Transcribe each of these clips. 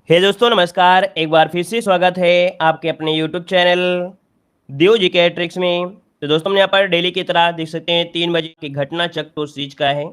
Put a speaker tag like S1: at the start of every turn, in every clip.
S1: हे दोस्तों नमस्कार। एक बार फिर से स्वागत है आपके अपने यूट्यूब चैनल देव जी के ट्रिक्स में। तो दोस्तों हम यहाँ पर डेली की तरह देख सकते हैं 3 बजे की घटना चक तो सीज का है।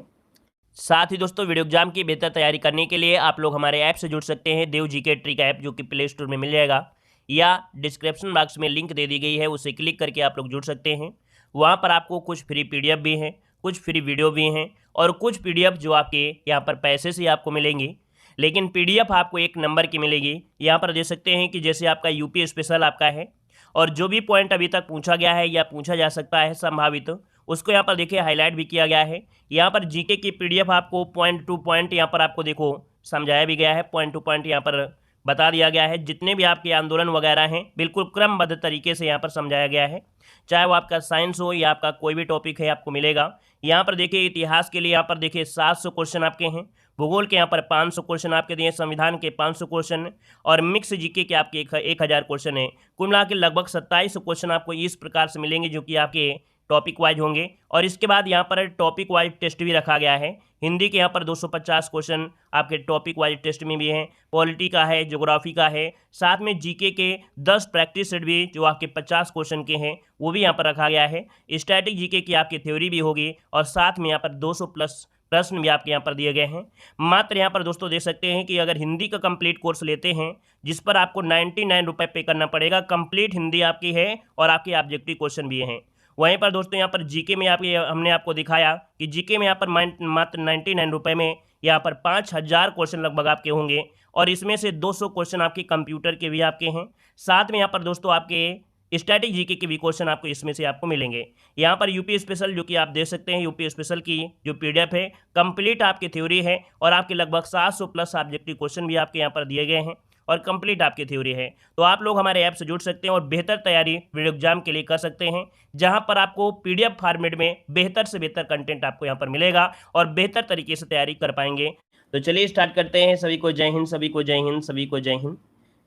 S1: साथ ही दोस्तों वीडियो एग्जाम की बेहतर तैयारी करने के लिए आप लोग हमारे ऐप से जुड़ सकते हैं, देव जी के ट्रिक ऐप, जो कि प्ले स्टोर में मिल जाएगा या डिस्क्रिप्शन बॉक्स में लिंक दे दी गई है, उसे क्लिक करके आप लोग जुड़ सकते हैं। वहाँ पर आपको कुछ फ्री पीडीएफ भी हैं, कुछ फ्री वीडियो भी हैं और कुछ पीडीएफ जो आपके यहाँ पर पैसे से आपको मिलेंगी, लेकिन पीडीएफ आपको एक नंबर की मिलेगी। यहाँ पर देख सकते हैं कि जैसे आपका यूपी स्पेशल आपका है और जो भी पॉइंट अभी तक पूछा गया है या पूछा जा सकता है संभावित, उसको यहाँ पर देखिए हाईलाइट भी किया गया है। यहाँ पर जीके की पीडीएफ आपको पॉइंट टू पॉइंट यहाँ पर आपको देखो समझाया भी गया है, पॉइंट टू पॉइंट यहाँ पर बता दिया गया है। जितने भी आपके आंदोलन वगैरह हैं बिल्कुल क्रमबद्ध तरीके से यहाँ पर समझाया गया है, चाहे वो आपका साइंस हो या आपका कोई भी टॉपिक है आपको मिलेगा। यहाँ पर देखिए इतिहास के लिए यहाँ पर देखिए 700 क्वेश्चन आपके हैं, भूगोल के यहाँ पर 500 क्वेश्चन आपके दिए, संविधान के 500 क्वेश्चन और मिक्स जीके के आपके 1000 क्वेश्चन है। कुल मिला के लगभग 27 क्वेश्चन आपको इस प्रकार से मिलेंगे जो कि आपके टॉपिक वाइज होंगे। और इसके बाद यहाँ पर टॉपिक वाइज टेस्ट भी रखा गया है। हिंदी के यहाँ पर 250 क्वेश्चन आपके टॉपिक वाइज टेस्ट में भी हैं, पॉलिटी का है, ज्योग्राफी का है, साथ में जीके के 10 प्रैक्टिस सेट भी जो आपके 50 क्वेश्चन के हैं वो भी यहाँ पर रखा गया है। स्टैटिक जीके की आपकी थ्योरी भी होगी और साथ में यहाँ पर 200 प्लस प्रश्न भी आपके यहाँ पर दिए गए हैं। मात्र यहाँ पर दोस्तों देख सकते हैं कि अगर हिंदी का कंप्लीट कोर्स लेते हैं जिस पर आपको 99 रुपये पे करना पड़ेगा, कंप्लीट हिंदी आपकी है और आपके ऑब्जेक्टिव क्वेश्चन भी हैं। वहीं पर दोस्तों यहाँ पर जीके में आपके हमने आपको दिखाया कि जीके में यहाँ पर मात्र 99 रुपये में यहाँ पर 5000 क्वेश्चन लगभग आपके होंगे और इसमें से 200 क्वेश्चन आपके कंप्यूटर के भी आपके हैं। साथ में यहाँ पर दोस्तों आपके स्टैटिक जीके के भी क्वेश्चन आपको इसमें से आपको मिलेंगे। यहाँ पर यूपी स्पेशल जो कि आप देख सकते हैं, यूपी स्पेशल की जो पीडीएफ है कंप्लीट आपकी थ्योरी है और आपके लगभग 700 प्लस ऑब्जेक्टिव क्वेश्चन भी आपके यहाँ पर दिए गए हैं और कंप्लीट आपकी थ्योरी है। तो आप लोग हमारे ऐप से जुड़ सकते हैं और बेहतर तैयारी वीडियो एग्जाम के लिए कर सकते हैं, जहां पर आपको पीडीएफ फॉर्मेट में बेहतर से बेहतर कंटेंट आपको यहां पर मिलेगा और बेहतर तरीके से तैयारी कर पाएंगे। तो चलिए स्टार्ट करते हैं। सभी को जय हिंद, सभी को जय हिंद, सभी को जय हिंद।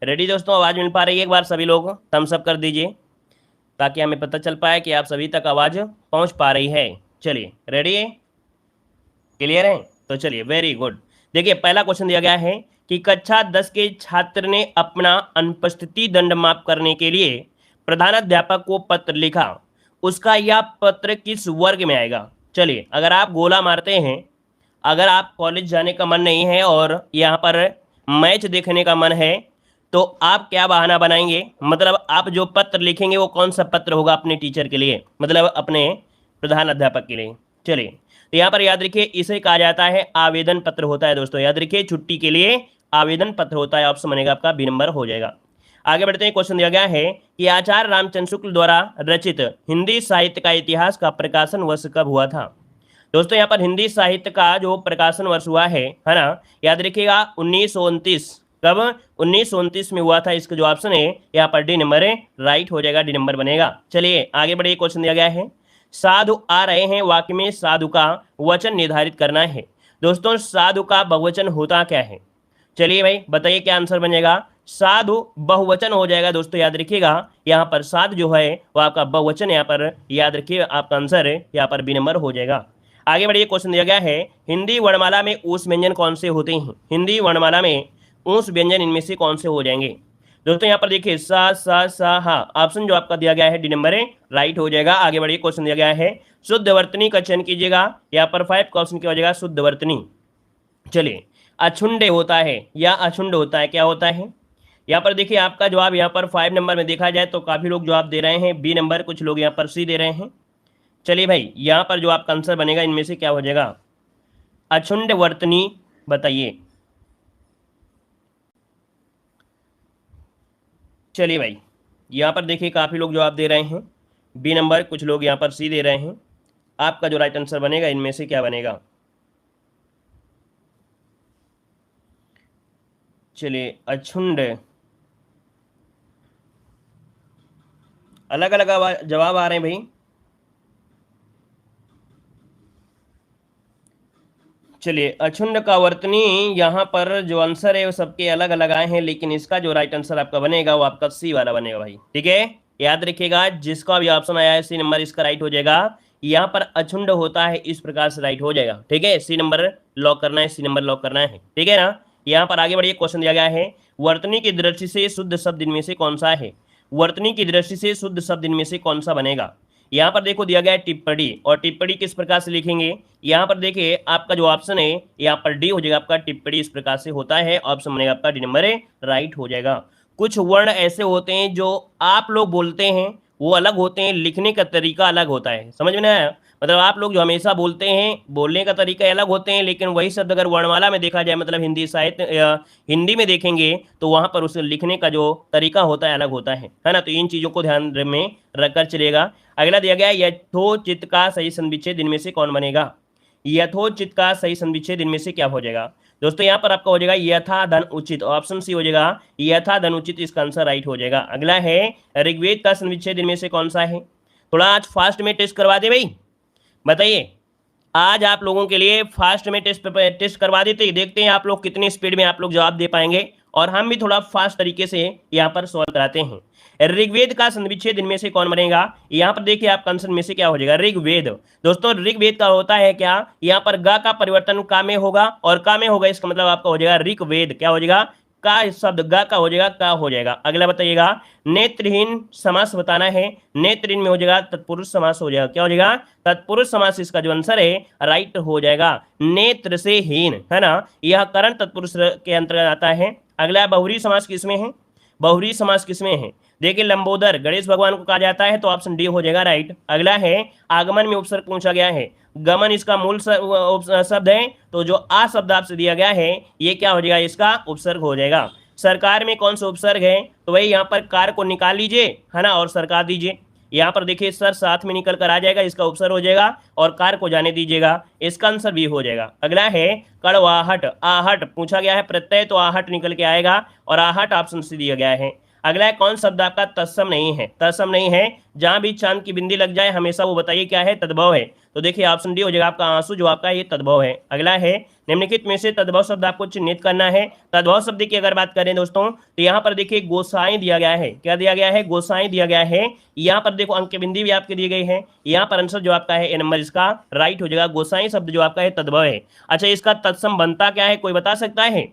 S1: रेडी दोस्तों? आवाज़ मिल पा रही है? एक बार सभी लोग थम्स अप कर दीजिए ताकि हमें पता चल पाए कि आप सभी तक आवाज़ पहुँच पा रही है। चलिए रेडी है, क्लियर है? तो चलिए वेरी गुड। देखिए पहला क्वेश्चन दिया गया है कि कक्षा 10 के छात्र ने अपना अनुपस्थिति दंड माफ करने के लिए प्रधानाध्यापक को पत्र लिखा, उसका यह पत्र किस वर्ग में आएगा? चलिए, अगर आप गोला मारते हैं, अगर आप कॉलेज जाने का मन नहीं है और यहाँ पर मैच देखने का मन है, तो आप क्या बहाना बनाएंगे? मतलब आप जो पत्र लिखेंगे वो कौन सा पत्र होगा अपने टीचर के लिए, मतलब अपने प्रधान अध्यापक के लिए? चलिए, तो यहाँ पर याद रखिए इसे कहा जाता है आवेदन पत्र होता है दोस्तों। याद रखिए छुट्टी के लिए आवेदन पत्र होता है, ऑप्शन बनेगा आपका बी नंबर हो जाएगा। आगे बढ़ते हैं। क्वेश्चन दिया गया है कि आचार्य रामचंद्र शुक्ल द्वारा रचित हिंदी साहित्य का इतिहास का प्रकाशन वर्ष कब हुआ था? दोस्तों यहाँ पर हिंदी साहित्य का जो प्रकाशन वर्ष हुआ है ना, याद रखिएगा 1929। कब? 1929 में हुआ था। इसका जो ऑप्शन है यहाँ पर डी नंबर है, राइट हो जाएगा, डी नंबर बनेगा। चलिए आगे बढ़िए। क्वेश्चन दिया गया है साधु आ रहे हैं वाक्य में साधु का वचन निर्धारित करना है। दोस्तों साधु का बहुवचन होता क्या है? चलिए भाई बताइए क्या आंसर बनेगा? साधु बहुवचन हो जाएगा दोस्तों। याद रखिएगा यहाँ पर साधु जो है वो आपका बहुवचन, यहाँ पर याद रखिए आपका आंसर है यहाँ पर बी नंबर हो जाएगा। आगे बढ़िए। क्वेश्चन दिया गया है हिंदी वर्णमाला में ऊष् व्यंजन कौन से होते हैं? हिंदी वर्णमाला में ऊष् व्यंजन इनमें से कौन से हो जाएंगे? दोस्तों यहाँ पर देखिए सा हा, ऑप्शन जो आपका दिया गया है डी नंबर है, राइट हो जाएगा। आगे बढ़िए। क्वेश्चन दिया गया है शुद्ध वर्तनी का चयन कीजिएगा। यहाँ पर 5 का ऑप्शन क्या हो जाएगा? शुद्ध वर्तनी। चलिए, अछुंड होता है या अछुंड होता है, क्या होता है? यहाँ पर देखिए आपका जवाब यहाँ पर 5 नंबर में देखा जाए तो काफी लोग जवाब दे रहे हैं बी नंबर, कुछ लोग यहाँ पर सी दे रहे हैं। चलिए भाई यहाँ पर जो आपका आंसर बनेगा इनमें से क्या हो जाएगा? अछुंड वर्तनी, बताइए। चलिए भाई यहाँ पर देखिए काफी लोग जवाब दे रहे हैं बी नंबर, कुछ लोग यहाँ पर सी दे रहे हैं। आपका जो राइट आंसर बनेगा इनमें से क्या बनेगा? चलिए, अछुंड। अलग अलग जवाब आ रहे हैं भाई। चलिए, अछुंड का वर्तनी यहाँ पर जो आंसर है वो सबके अलग अलग आए हैं, लेकिन इसका जो राइट आंसर आपका बनेगा वो आपका सी वाला बनेगा भाई। ठीक है, याद रखिएगा जिसका भी ऑप्शन आया है सी नंबर इसका राइट हो जाएगा। यहाँ पर अछुंड होता है, इस प्रकार से राइट हो जाएगा। ठीक है, सी नंबर लॉक करना है, सी नंबर लॉक करना है। ठीक है ना, यहाँ पर आगे बढ़िए, क्वेश्चन दिया गया है वर्तनी की दृष्टि से शुद्ध शब्द इनमें से कौन सा है। वर्तनी की दृष्टि से शुद्ध शब्द इनमें से कौन सा बनेगा। यहाँ पर देखो दिया गया है टिप्पणी, और टिप्पणी किस प्रकार से लिखेंगे। यहाँ पर देखिए आपका जो ऑप्शन है यहाँ पर डी हो जाएगा आपका, टिप्पणी इस प्रकार से होता है, ऑप्शन बनेगा आपका डी नंबर राइट हो जाएगा। कुछ वर्ण ऐसे होते हैं जो आप लोग बोलते हैं वो अलग होते हैं, लिखने का तरीका अलग होता है, समझ में नहीं आया। मतलब आप लोग जो हमेशा बोलते हैं बोलने का तरीका अलग होते हैं, लेकिन वही शब्द अगर वर्णमाला में देखा जाए, मतलब हिंदी साहित्य हिंदी में देखेंगे तो वहां पर उसे लिखने का जो तरीका होता है अलग होता है ना। तो इन चीजों को ध्यान में रखकर चलेगा। अगला दिया गया है यथोचित का सही संविच्छेद इनमें से कौन बनेगा। यथोचित का सही संविच्छेद इनमें से क्या हो जाएगा दोस्तों। यहाँ पर आपका हो जाएगा यथा धन उचित, ऑप्शन सी हो जाएगा यथा धन उचित, इसका आंसर राइट हो जाएगा। अगला है ऋग्वेद का संविच्छेद इनमें से कौन सा है। थोड़ा आज फास्ट में टेस्ट करवा दे भाई, बताइए आज आप लोगों के लिए फास्ट में टेस्ट करवा देते, देखते हैं आप लोग कितनी स्पीड में आप लोग जवाब दे पाएंगे, और हम भी थोड़ा फास्ट तरीके से यहाँ पर सॉल्व कराते हैं। ऋग्वेद का संविच्छेद इनमें से कौन बनेगा। यहाँ पर देखिए आपका आंसर में से क्या हो जाएगा ऋग्वेद। दोस्तों ऋग्वेद का होता है क्या, यहाँ पर गा का परिवर्तन का में होगा, और का में होगा इसका मतलब आपका हो जाएगा ऋग्वेद। क्या हो जाएगा, का शब्द गा का हो जाएगा का हो जाएगा। अगला बताइएगा नेत्रहीन समास बताना है, नेत्रहीन में हो जाएगा तत्पुरुष समास हो जाएगा। क्या हो जाएगा तत्पुरुष समास, इसका जो आंसर है राइट हो जाएगा। नेत्र से हीन है ना, यह करण तत्पुरुष के अंतर्गत आता है। अगला बहुरी समास किसमें है, बहुरी समास किसमें है। देखिए लंबोदर गणेश भगवान को कहा जाता है, तो ऑप्शन डी हो जाएगा राइट। अगला है आगमन में उपसर्ग पूछा गया है, गमन इसका मूल शब्द है, तो जो आ शब्द आपसे दिया गया है ये क्या हो जाएगा, इसका उपसर्ग हो जाएगा। सरकार में कौन सा उपसर्ग है, तो वही यहाँ पर कार को निकाल लीजिए है ना, और सरकार दीजिए। यहाँ पर देखिए सर साथ में निकल कर आ जाएगा, इसका उपसर्ग हो जाएगा, और कार को जाने दीजिएगा, इसका आंसर भी हो जाएगा। अगला है कड़वाहट, आहट पूछा गया है प्रत्यय, तो आहट निकल के आएगा, और आहट ऑप्शन से दिया गया है। अगला है कौन शब्द आपका तत्सम नहीं है, तत्सम नहीं है, जहां भी चांद की बिंदी लग जाए हमेशा वो बताइए क्या है, तद्भव है। तो देखिए ऑप्शन डी हो जाएगा आपका आंसू, जो आपका ये तद्भव है। अगला है निम्नलिखित में से तद्भव शब्द आपको चिन्हित करना है। तद्भव शब्द की अगर बात करें दोस्तों, तो यहाँ पर देखिए गोसाई दिया गया है, क्या दिया गया है, गोसाई दिया गया है। यहाँ पर देखो अंक बिंदी भी आपके दी गई है, यहाँ पर आंसर जो आपका है ए नंबर इसका राइट हो जाएगा। गोसाई शब्द जो आपका है तद्भव है। अच्छा इसका तत्सम बनता क्या है, कोई बता सकता है,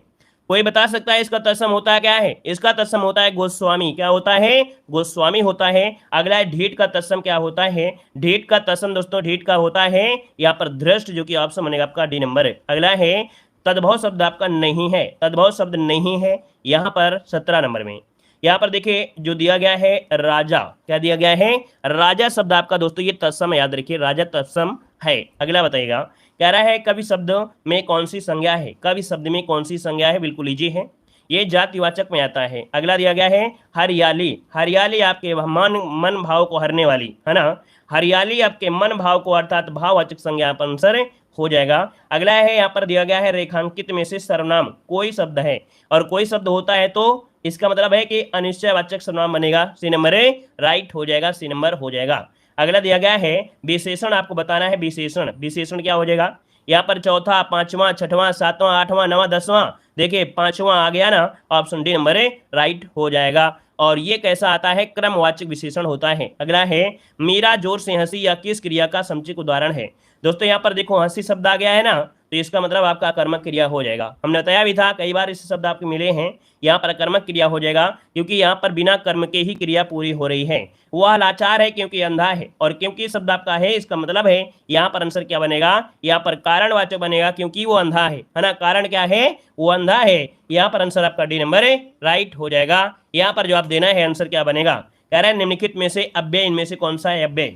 S1: कोई बता सकता है इसका तत्सम होता है क्या है। इसका तत्सम होता है गोस्वामी, क्या होता है, गोस्वामी होता है। अगला है ढीठ का तत्सम क्या होता है, ढीठ का तत्सम दोस्तों ढीठ का होता है यहाँ पर धृष्ट, जो कि ऑप्शन बनेगा आपका डी नंबर। अगला है तद्भव शब्द आपका नहीं है, तद्भव शब्द नहीं है यहाँ पर 17 नंबर में। यहाँ पर देखिए जो दिया गया है राजा, क्या दिया गया है, राजा शब्द आपका दोस्तों ये तत्सम याद रखिए, राजा तत्सम है। अगला बताइएगा कह रहा है कवि शब्द में कौन सी संज्ञा है, कवि शब्द में कौन सी संज्ञा है, बिल्कुल इजी है, ये जातिवाचक में आता है। अगला दिया गया है हरियाली, हरियाली आपके मन भाव को हरने वाली है ना, हरियाली आपके मन भाव को अर्थात भाववाचक संज्ञा पर आंसर हो जाएगा। अगला है यहाँ पर दिया गया है रेखांकित में से सर्वनाम कोई शब्द है, और कोई शब्द होता है तो इसका मतलब है कि अनिश्चयवाचक सर्वनाम बनेगा, सी नंबर राइट हो जाएगा, सी नंबर हो जाएगा। अगला दिया गया है विशेषण आपको बताना है, विशेषण, विशेषण क्या हो जाएगा यहाँ पर चौथा पांचवा छठवां सातवां आठवां नवां 10वां, देखिए पांचवां आ गया ना, ऑप्शन डी नंबर राइट हो जाएगा। और ये कैसा आता है, क्रमवाचक विशेषण होता है। अगला है मीरा जोर से हंसी या किस क्रिया का समुचित उदाहरण है। दोस्तों यहाँ पर देखो हंसी शब्द आ गया है ना, तो इसका मतलब आपका कर्मक क्रिया हो जाएगा। हमने बताया भी था कई बार इस शब्द आपके मिले हैं, यहाँ पर कर्मक क्रिया हो जाएगा, क्योंकि यहाँ पर बिना कर्म के ही क्रिया पूरी हो रही है। वह लाचार है क्योंकि अंधा है, और क्योंकि शब्द आपका है इसका मतलब है यहाँ पर आंसर क्या बनेगा, यहाँ पर कारणवाचक बनेगा, क्योंकि वो अंधा है ना, कारण क्या है, वो अंधा है। यहाँ पर आंसर आपका डी नंबर राइट हो जाएगा। यहाँ पर जवाब देना है, आंसर क्या बनेगा, कह रहा है निम्नलिखित में से अव्यय इनमें से कौन सा है अव्यय।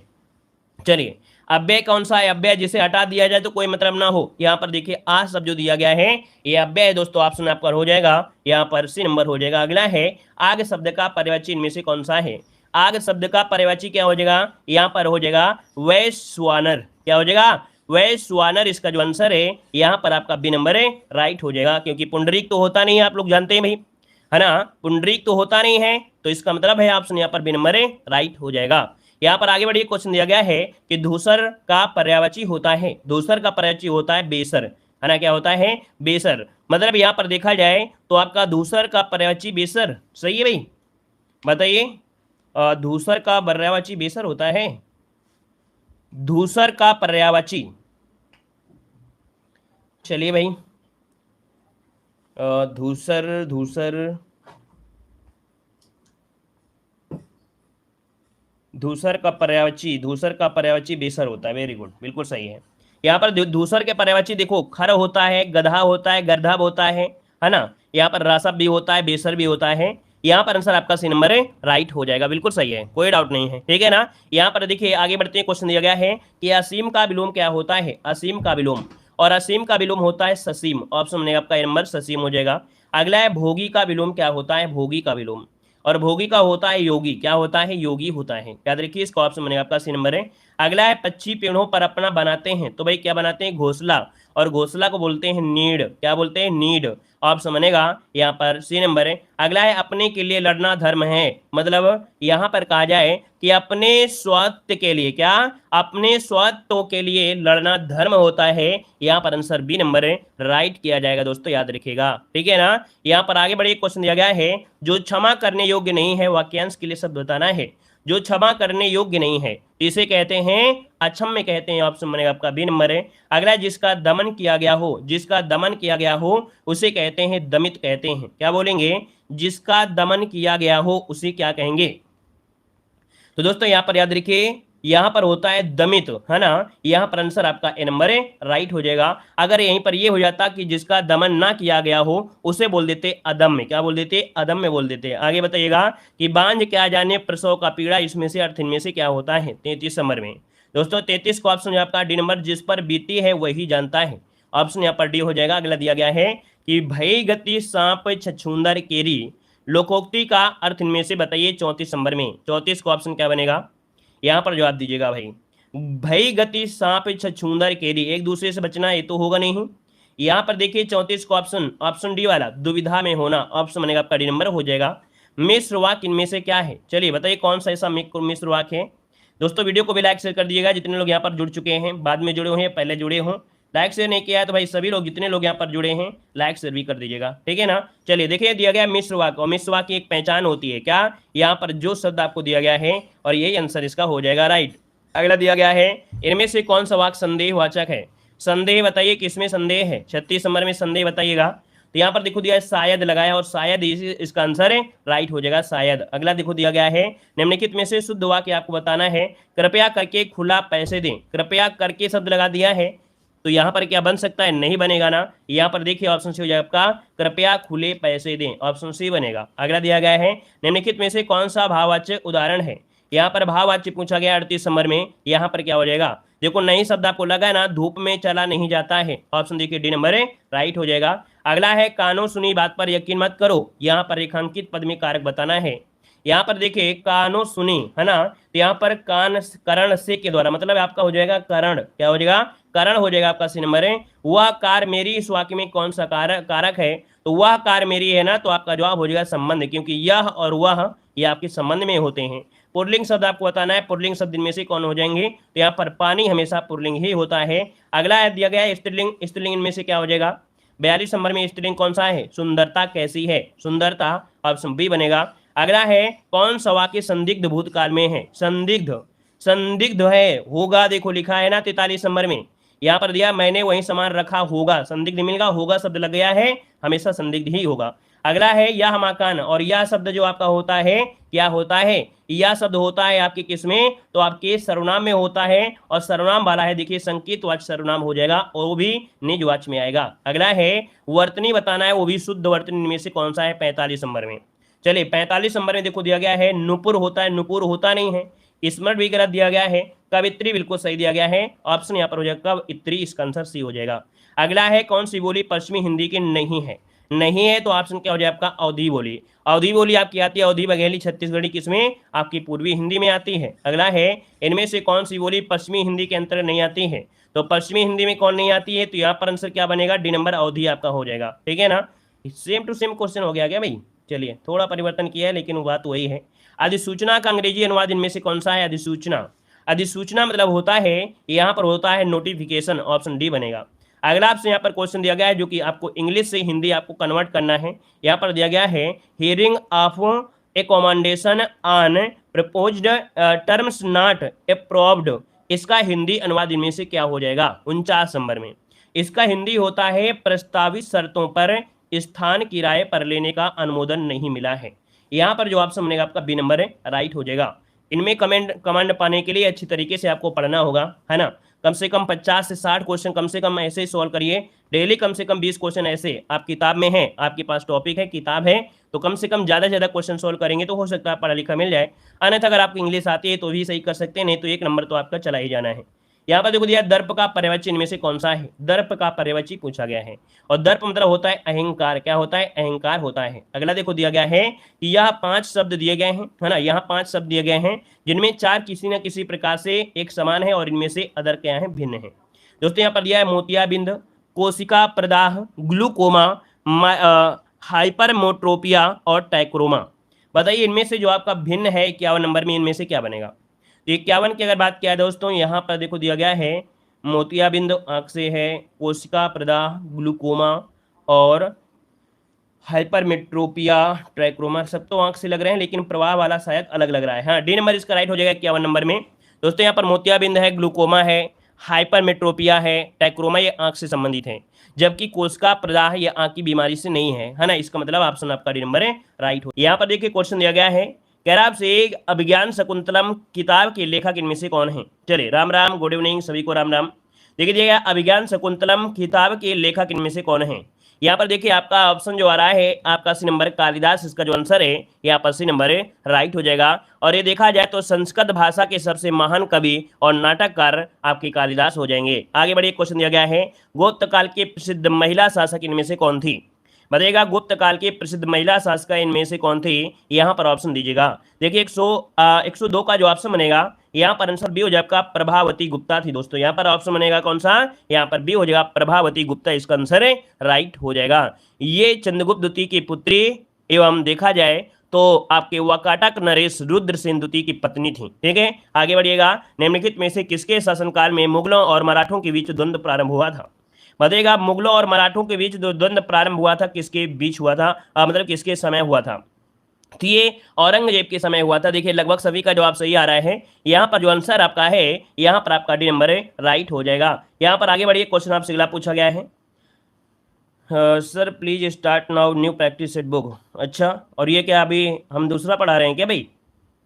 S1: चलिए अव्यय कौन सा है, अव्यय जिसे हटा दिया जाए तो कोई मतलब ना हो। यहाँ पर देखिए आ शब्द जो दिया गया है ये अव्यय है दोस्तों, ऑप्शन आपका हो जाएगा यहाँ पर सी नंबर हो जाएगा। अगला है आग शब्द का पर्यायवाची इनमें से कौन सा है, आग शब्द का पर्यायवाची क्या हो जाएगा, यहाँ पर हो जाएगा वैश्वानर, क्या हो जाएगा वैश्वानर, इसका जो आंसर है यहाँ पर आपका बी नंबर राइट हो जाएगा, क्योंकि पुंडरीक तो होता नहीं है, आप लोग जानते हैं भाई है ना, पुंडरीक तो होता नहीं है, तो इसका मतलब है ऑप्शन यहाँ पर बी नंबर राइट हो जाएगा। यहाँ पर आगे बढ़िए क्वेश्चन दिया गया है कि धूसर का पर्यायवाची होता है, धूसर का पर्यायवाची होता है बेसर है ना, क्या होता है बेसर, मतलब यहाँ पर देखा जाए तो आपका धूसर का पर्यायवाची बेसर, सही है भाई बताइए, धूसर का पर्यायवाची बेसर होता है, धूसर का पर्यायवाची, चलिए भाई धूसर धूसर धूसर का पर्यायवाची बेसर होता है। वेरी गुड, बिल्कुल सही है। यहाँ पर धूसर के पर्यायवाची देखो, खर होता है, गधा होता है, गर्धब होता है ना। यहाँ पर रासब भी होता है, बेसर भी होता है। यहाँ पर आंसर आपका सी नंबर राइट हो जाएगा, बिल्कुल सही है, कोई डाउट नहीं है, ठीक है ना। यहाँ पर देखिए आगे बढ़ते हैं, क्वेश्चन दिया गया है कि असीम का विलोम क्या होता है। असीम का विलोम, और असीम का विलोम होता है ससीम। ऑप्शन बनेगा आपका ए नंबर ससीम हो जाएगा। अगला है भोगी का विलोम क्या होता है। भोगी का विलोम, और भोगी का होता है योगी। क्या होता है, योगी होता है। याद रखिए, इसका ऑप्शन बनेगा आपका सी नंबर है। अगला है पक्षी पेड़ों पर अपना बनाते हैं, तो भाई क्या बनाते हैं, घोंसला, और घोंसला को बोलते हैं नीड। क्या बोलते हैं, नीड। ऑप्शन बनेगा यहाँ पर सी नंबर है। अगला है अपने के लिए लड़ना धर्म है, मतलब यहाँ पर कहा जाए कि अपने स्वार्थ के लिए, क्या, अपने स्वार्थों के लिए लड़ना धर्म होता है। यहाँ पर आंसर बी नंबर है राइट किया जाएगा दोस्तों, याद रखिएगा, ठीक है ना। यहाँ पर आगे बढ़िए, क्वेश्चन दिया गया है जो क्षमा करने योग्य नहीं है, वाक्यांश के लिए शब्द बताना है। जो क्षमा करने योग्य नहीं है तो इसे कहते हैं अक्षम्य कहते हैं। ऑप्शन बनेगा आपका बी नंबर है। अगला, जिसका दमन किया गया हो, जिसका दमन किया गया हो उसे कहते हैं दमित कहते हैं। क्या बोलेंगे, जिसका दमन किया गया हो उसे क्या कहेंगे। तो दोस्तों यहाँ पर याद रखिए, यहाँ पर होता है दमित, है ना। यहाँ पर आंसर आपका ए नंबर है राइट हो जाएगा। अगर यहीं पर ये हो जाता कि जिसका दमन ना किया गया हो उसे बोल देते अदम्य। क्या बोल देते, अदम्य बोल देते। आगे बताइएगा कि बांझ क्या जाने प्रसव का पीड़ा, इसमें से अर्थ इनमें से क्या होता है। 33 नंबर में दोस्तों 33 का ऑप्शन आपका डी नंबर, जिस पर बीती है वही जानता है। ऑप्शन यहाँ पर डी हो जाएगा। अगला दिया गया है कि भई गति सांप छछूंदर केरी, लोकोक्ति का अर्थ इनमें से बताइए। 34 नंबर में 34 का ऑप्शन क्या बनेगा, यहाँ पर जवाब दीजिएगा भाई। भई गति सांप छछूंदर केरी, एक दूसरे से बचना, ये तो होगा नहीं। यहाँ पर देखिए 34 का ऑप्शन, ऑप्शन डी वाला, दुविधा में होना। ऑप्शन बनेगा आपका डी नंबर हो जाएगा। मिश्र वाक्य इनमें से क्या है, चलिए बताइए कौन सा ऐसा मिश्र वाक्य है। दोस्तों वीडियो को भी लाइक शेयर कर दीजिएगा, जितने लोग यहाँ पर जुड़ चुके हैं, बाद में जुड़े हुए हैं, पहले जुड़े हों। लाइक शेयर नहीं किया है तो भाई सभी लोग, जितने लोग यहाँ पर जुड़े हैं, लाइक शेयर भी कर दीजिएगा, ठीक है ना। चलिए देखिए, दिया गया मिश्र वाक्य, और मिश्र वाक्य की एक पहचान होती है, क्या, यहाँ पर जो शब्द आपको दिया गया है, और यही आंसर इसका हो जाएगा राइट। अगला दिया गया है, इनमें से कौन सा वाक्य संदेहवाचक है। संदेह बताइए, किसमें संदेह है। 36 नंबर में संदेह बताइएगा। तो यहाँ पर देखो दिया है शायद लगाया, और शायद इसका आंसर है राइट हो जाएगा, शायद। अगला देखो दिया गया है निम्नलिखित में से शुद्ध वाक्य आपको बताना है। कृपया करके खुला पैसे दें, कृपया करके शब्द लगा दिया है, तो यहाँ पर क्या बन सकता है, नहीं बनेगा ना। यहाँ पर देखिए ऑप्शन सी हो जाएगा आपका, कृपया खुले पैसे दें। ऑप्शन सी बनेगा। अगला दिया गया है निम्नलिखित में से कौन सा भाववाचक उदाहरण है। यहाँ पर भाववाच्य पूछा गया 38 नंबर में। यहाँ पर क्या हो जाएगा, देखो नहीं शब्द आपको लगा है ना, धूप में चला नहीं जाता है। ऑप्शन देखिए डी नंबर है राइट हो जाएगा। अगला है कानो सुनी बात पर यकीन मत करो, यहाँ पर रेखांकित पद में कारक बताना है। यहाँ पर देखिए कानो सुनी, है ना, तो यहाँ पर कान करण से के द्वारा, मतलब आपका हो जाएगा करण। क्या हो जाएगा, करण हो जाएगा आपका सी नंबर है। वह कार मेरी, इस वाक्य में कौन सा कारक है, तो वह कार मेरी है ना, तो आपका जवाब हो जाएगा संबंध, क्योंकि यह और वह ये आपके संबंध में होते हैं। पुल्लिंग शब्द आपको बताना है, पुल्लिंग शब्द इनमें से कौन हो जाएंगे, तो यहाँ पर पानी हमेशा पुल्लिंग ही होता है। अगला दिया गया है स्त्रीलिंग, स्त्रीलिंग इनमें से क्या हो जाएगा। 42 नंबर में स्त्रीलिंग कौन सा है, सुंदरता कैसी है, सुंदरता। ऑप्शन बी बनेगा। अगला है कौन सा वाक्य संदिग्ध भूतकाल में है। संदिग्ध, संदिग्ध है, होगा, देखो लिखा है ना 43 नंबर में। यहाँ पर दिया मैंने वही सामान रखा होगा, संदिग्ध मिलेगा, होगा शब्द लग गया है, हमेशा संदिग्ध ही होगा। अगला है यह मकान, और यह शब्द जो आपका होता है, क्या होता है, यह शब्द होता है आपके किसमें, तो आपके सर्वनाम में होता है, और सर्वनाम वाला है देखिए संकेत वाच्य सर्वनाम हो जाएगा, और वो भी निजवाच्य में आएगा। अगला है वर्तनी बताना है, वो भी शुद्ध वर्तनी में से कौन सा है, 45 नंबर में। चलिए 45 नंबर में देखो दिया गया है नुपुर होता है, नुपुर होता नहीं है। स्मृत भी गलत दिया गया है, कवित्री बिल्कुल सही दिया गया है। ऑप्शन यहाँ पर हो जाएगा कवित्री, इसका आंसर सी हो जाएगा। अगला है कौन सी बोली पश्चिमी हिंदी की नहीं है, नहीं है, तो ऑप्शन क्या हो जाएगा आपका अवधी बोली। अवधी बोली आपकी आती है, अवधी बघेली छत्तीसगढ़ी किसमें, आपकी पूर्वी हिंदी में आती है। अगला है इनमें से कौन सी बोली पश्चिमी हिंदी के अंतर्गत नहीं आती है, तो पश्चिमी हिंदी में कौन नहीं आती है, तो यहाँ पर आंसर क्या बनेगा, डी नंबर अवधी आपका हो जाएगा, ठीक है ना। सेम टू सेम क्वेश्चन हो गया क्या भाई। चलिए थोड़ा परिवर्तन किया है, लेकिन बात वही है। अधिसूचना का अंग्रेजी अनुवाद इनमें से कौन सा है, अधिसूचना। अधिसूचना मतलब होता है, यहाँ पर होता है नोटिफिकेशन। ऑप्शन डी बनेगा। अगला आपसे यहाँ पर क्वेश्चन दिया गया है, जो कि आपको इंग्लिश से हिंदी आपको कन्वर्ट करना है। यहाँ पर दिया गया है hearing of accommodation on proposed terms not approved, इसका हिंदी अनुवाद इनमें से क्या हो जाएगा, 49 नंबर में। इसका हिंदी होता है प्रस्तावित शर्तों पर स्थान किराए पर लेने का अनुमोदन नहीं मिला है। यहाँ पर जो ऑप्शन बनेगा आपका बी नंबर है, राइट हो जाएगा। इनमें कमांड पाने के लिए अच्छी तरीके से आपको पढ़ना होगा, है ना। कम से कम 50 से 60 क्वेश्चन कम से कम ऐसे ही सॉल्व करिए डेली। कम से कम 20 क्वेश्चन ऐसे आप किताब में है, आपके पास टॉपिक है, किताब है, तो कम से कम ज़्यादा से ज़्यादा क्वेश्चन सॉल्व करेंगे तो हो सकता है पढ़ा लिखा मिल जाए। अन्यथा अगर आपको इंग्लिश आती है तो भी सही कर सकते हैं, नहीं तो 1 नंबर तो आपका चला ही जाना है। यहाँ पर देखो दिया दर्प का पर्यायवाची इनमें से कौन सा है, दर्प का पर्यायवाची पूछा गया है। और दर्प मतलब होता है अहंकार, क्या होता है, अहंकार होता है। अगला देखो दिया गया है कि यह 5 शब्द दिए गए हैं, है ना, यहाँ 5 शब्द दिए गए हैं जिनमें 4 किसी न किसी प्रकार से एक समान है और इनमें से अदर क्या है, भिन्न है। दोस्तों यहाँ पर दिया है मोतियाबिंद, कोशिका प्रदाह, ग्लूकोमा, हाइपरमोट्रोपिया और टाइक्रोमा। बताइए इनमें से जो आपका भिन्न है 51 नंबर में, इनमें से क्या बनेगा। 51 की अगर बात किया दोस्तों, यहाँ पर देखो दिया गया है मोतियाबिंद आंख से है, कोशिका प्रदाह, ग्लूकोमा और हाइपरमेट्रोपिया, ट्राइक्रोमा, सब तो आंख से लग रहे हैं लेकिन प्रवाह वाला शायद अलग लग रहा है। हाँ, डी नंबर इसका राइट हो जाएगा 51 नंबर में। दोस्तों यहाँ पर मोतियाबिंद है, ग्लूकोमा है, हाइपरमेट्रोपिया है, टाइक्रोमा ये आंख से संबंधित है, जबकि कोशिका प्रदाह ये आंख की बीमारी से नहीं है ना। इसका मतलब ऑप्शन आपका डी नंबर है, राइट हो। यहाँ पर देखिए क्वेश्चन दिया गया है, कह रहा आपसे एक अभिज्ञान शकुंतलम किताब के लेखक इनमें से कौन है। चलिए राम राम, गुड इवनिंग सभी को, राम राम। देखिएगा अभिज्ञान शकुंतलम किताब के लेखक इनमें से कौन है। यहाँ पर देखिए आपका ऑप्शन जो आ रहा है आपका सी नंबर कालिदास, इसका जो आंसर है यहाँ पर सी नंबर है, राइट हो जाएगा। और ये देखा जाए तो संस्कृत भाषा के सबसे महान कवि और नाटककार आपके कालिदास हो जाएंगे। आगे बढ़िए, क्वेश्चन दिया गया है गुप्त काल की प्रसिद्ध महिला शासक इनमें से कौन थी। बताइएगा गुप्त काल की प्रसिद्ध महिला शासिका इनमें से कौन थी, यहाँ पर ऑप्शन दीजिएगा। देखिए 102 का जो ऑप्शन बनेगा यहाँ पर आंसर बी हो जाएगा, प्रभावती गुप्ता थी दोस्तों। यहाँ पर ऑप्शन बनेगा कौन सा, यहाँ पर बी हो जाएगा, प्रभावती गुप्ता इसका आंसर है, राइट हो जाएगा। ये चंद्रगुप्त द्वितीय की पुत्री एवं देखा जाए तो आपके वाकाटक नरेश रुद्रसेन द्वितीय की पत्नी थी। ठीक है, आगे बढ़िएगा। निम्नलिखित में से किसके शासनकाल में मुगलों और मराठों के बीच द्वंद्व प्रारंभ हुआ था। बताइएगा मुगलों और मराठों के बीच जो द्वंद्व प्रारंभ हुआ था किसके बीच हुआ था, मतलब किसके समय हुआ था। तो ये औरंगजेब के समय हुआ था। देखिए लगभग सभी का जवाब सही आ रहा है। यहाँ पर जो आंसर आपका है यहाँ पर आपका डी नंबर है, राइट हो जाएगा। यहाँ पर आगे बढ़िए, क्वेश्चन आपसे अगला पूछा गया है, sir please start now new practice set book. अच्छा, और ये क्या अभी हम दूसरा पढ़ा रहे हैं क्या भाई,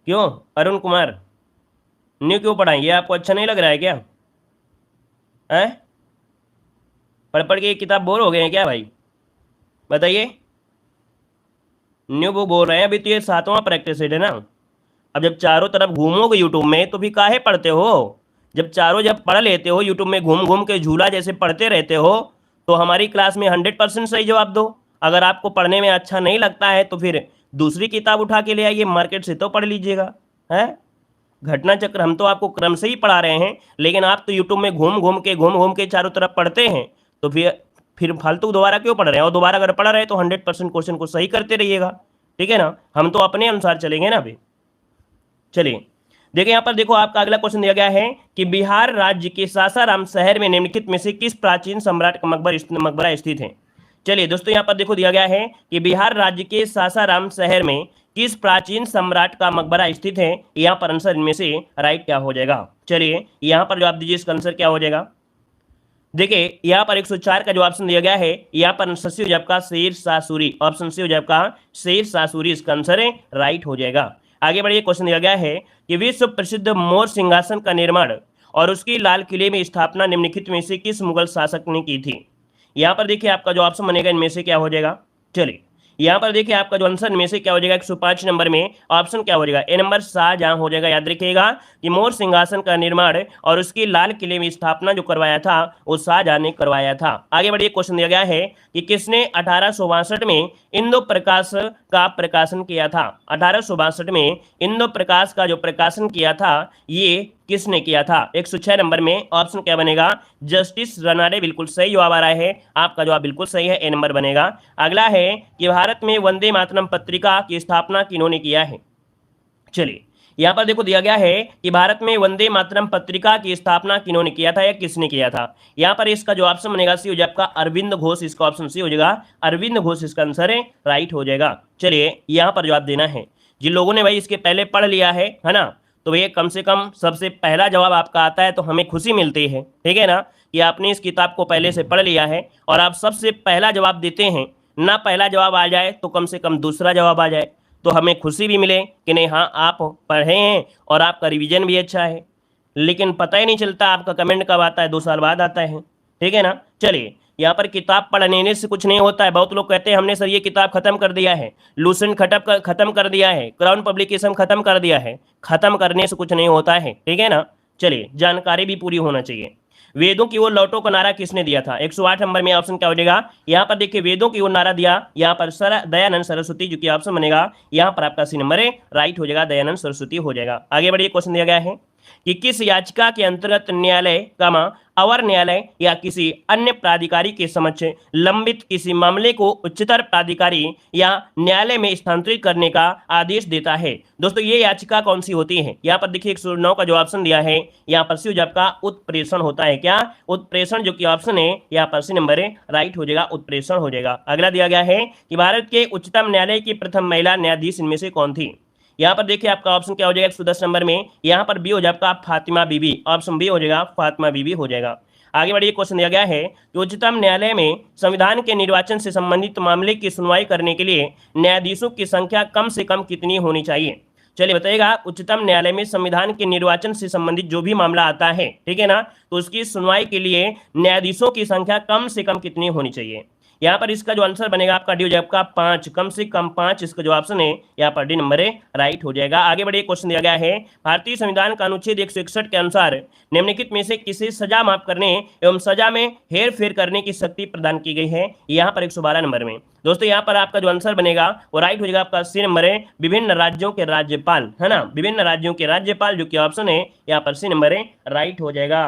S1: क्यों अरुण कुमार, न्यू क्यों पढ़ाएंगे, आपको अच्छा नहीं लग रहा है क्या, है पढ़ पढ़ के किताब बोर हो गए हैं क्या भाई, बताइए। न्यू बुक बोल रहे हैं, अभी तो ये 7वां प्रैक्टिस सेट है ना। अब जब चारों तरफ घूमोगे यूट्यूब में तो भी काहे पढ़ते हो, जब पढ़ लेते हो यूट्यूब में घूम घूम के झूला जैसे पढ़ते रहते हो तो हमारी क्लास में 100% सही जवाब दो। अगर आपको पढ़ने में अच्छा नहीं लगता है तो फिर दूसरी किताब उठा के ले आइए, मार्केट से तो पढ़ लीजिएगा। है घटना चक्र हम तो आपको क्रम से ही पढ़ा रहे हैं, लेकिन आप तो यूट्यूब में घूम घूम के चारों तरफ पढ़ते हैं, तो फिर फालतू दोबारा क्यों पढ़ रहे हैं। और दोबारा अगर पढ़ रहे हैं तो 100% क्वेश्चन को सही करते रहिएगा, ठीक है ना। हम तो अपने अनुसार चलेंगे ना अभी। चलिए देखिए यहाँ पर देखो आपका अगला क्वेश्चन दिया गया है कि बिहार राज्य के सासाराम शहर में निम्नलिखित में से किस प्राचीन सम्राट का मकबरा स्थित है। चलिए दोस्तों यहाँ पर देखो दिया गया है कि बिहार राज्य के सासाराम शहर में किस प्राचीन सम्राट का मकबरा स्थित है। यहाँ पर आंसर इनमें से राइट क्या हो जाएगा। चलिए यहाँ पर जवाब दीजिए, इसका आंसर क्या हो जाएगा। देखिए यहाँ पर 104 का जो ऑप्शन दिया गया है यहाँ पर आंसर सी हो जाएगा शेर शाह सूरी, ऑप्शन सी हो जाएगा शेर शाह सूरी इसका आंसर है, राइट हो जाएगा। आगे बढ़िए, क्वेश्चन दिया गया है कि विश्व प्रसिद्ध मोर सिंहासन का निर्माण और उसकी लाल किले में स्थापना निम्नलिखित में से किस मुगल शासक ने की थी। यहाँ पर देखिए आपका जो ऑप्शन बनेगा इनमें से क्या हो जाएगा। चलिए यहाँ पर देखिए आपका जो आंसर में से क्या हो जाएगा, 105 नंबर में ऑप्शन क्या हो जाएगा, ए नंबर शाहजहां हो जाएगा। याद रखिएगा कि मोर सिंहासन का निर्माण और उसकी लाल किले में स्थापना जो करवाया था वो शाहजहां ने करवाया था। आगे बढ़िए, क्वेश्चन दिया गया है कि किसने 1862 में इंदो प्रकाश का प्रकाशन किया था। 1862 में इंदो प्रकाश का जो प्रकाशन किया था ये किसने किया था। 106 नंबर में ऑप्शन क्या बनेगा, जस्टिस रनाडे, बिल्कुल सही जवाब आ रहा है, आपका जवाब बिल्कुल सही है, ए नंबर बनेगा। अगला है कि भारत में वंदे मातरम पत्रिका की स्थापना किन्होंने किया है। चलिए यहाँ पर देखो दिया गया है कि भारत में वंदे मातरम पत्रिका की स्थापना किन्होंने किया था या किसने किया था। यहाँ पर इसका जो ऑप्शन बनेगा सी हो जाएगा अरविंद घोष, इसका ऑप्शन सी हो जाएगा अरविंद घोष इसका आंसर है, राइट हो जाएगा। चलिए यहाँ पर जवाब देना है, जिन लोगों ने भाई इसके पहले पढ़ लिया है ना, तो ये कम से कम सबसे पहला जवाब आपका आता है तो हमें खुशी मिलती है, ठीक है ना, कि आपने इस किताब को पहले से पढ़ लिया है और आप सबसे पहला जवाब देते हैं ना पहला जवाब आ जाए तो कम से कम दूसरा जवाब आ जाए, तो हमें खुशी भी मिले कि नहीं हाँ आप पढ़े हैं और आपका रिवीजन भी अच्छा है। लेकिन पता ही नहीं चलता आपका कमेंट कब आता है, 2 साल बाद आता है। ठीक है ना। चलिए, यहाँ पर किताब पढ़ने से कुछ नहीं होता है। बहुत लोग कहते हैं हमने सर ये किताब खत्म कर दिया है, लूसेंट खत्म कर दिया है, क्राउन पब्लिकेशन खत्म कर दिया है। खत्म करने से कुछ नहीं होता है। ठीक है ना। चलिए, जानकारी भी पूरी होना चाहिए। वेदों की ओर लौटो का नारा किसने दिया था? 108 नंबर में ऑप्शन क्या हो जाएगा? यहाँ पर देखिए, वेदों की ओर नारा दिया यहाँ पर दयानंद सरस्वती, जो कि ऑप्शन बनेगा यहाँ पर आपका सी नंबर है, राइट हो जाएगा, दयानंद सरस्वती हो जाएगा। आगे बढ़िए, क्वेश्चन दिया गया है कि किस याचिका के अंतर्गत न्यायालय अवर न्यायालय या किसी अन्य प्राधिकारी के समक्ष लंबित किसी मामले को उच्चतर प्राधिकारी या न्यायालय में स्थानांतरित करने का आदेश देता है। दोस्तों, ये याचिका कौन सी होती है? यहाँ पर देखिए 109 का जो ऑप्शन दिया है, यहाँ पर सी आपका उत्प्रेषण होता है। क्या? उत्प्रेषण, जो कि ऑप्शन है यहाँ पर सी नंबर है, राइट हो जाएगा, उत्प्रेषण हो जाएगा। अगला दिया गया है कि भारत के उच्चतम न्यायालय की प्रथम महिला न्यायाधीश इनमें से कौन थी? यहाँ पर देखिए आपका ऑप्शन क्या हो जाएगा 110 नंबर में, यहाँ पर बी हो जाएगा फातिमा बीबी, ऑप्शन बी हो जाएगा, फातिमा बीबी हो जाएगा। आगे बढ़िए, क्वेश्चन दिया गया है कि उच्चतम न्यायालय में संविधान के निर्वाचन से संबंधित मामले की सुनवाई करने के लिए न्यायाधीशों की संख्या कम से कम कितनी होनी चाहिए? चलिए बताइएगा, उच्चतम न्यायालय में संविधान के निर्वाचन से संबंधित जो भी मामला आता है, ठीक है ना, तो उसकी सुनवाई के लिए न्यायाधीशों की संख्या कम से कम कितनी होनी चाहिए? यहाँ पर इसका जो आंसर बनेगा आपका डी हो जाएगा 5, कम से कम 5 इसका जो ऑप्शन है यहाँ पर डी नंबर है, राइट हो जाएगा। आगे बढ़िए, क्वेश्चन दिया गया है भारतीय संविधान का अनुच्छेद 161 के अनुसार निम्नलिखित में से किसे सजा माफ करने एवं सजा में हेर फेर करने की शक्ति प्रदान की गई है? यहाँ पर 112 नंबर में। दोस्तों, यहाँ पर आपका जो आंसर बनेगा वो राइट हो जाएगा, आपका सी नंबर है, विभिन्न राज्यों के राज्यपाल, है ना, विभिन्न राज्यों के राज्यपाल, जो कि ऑप्शन है यहाँ पर सी नंबर है, राइट हो जाएगा।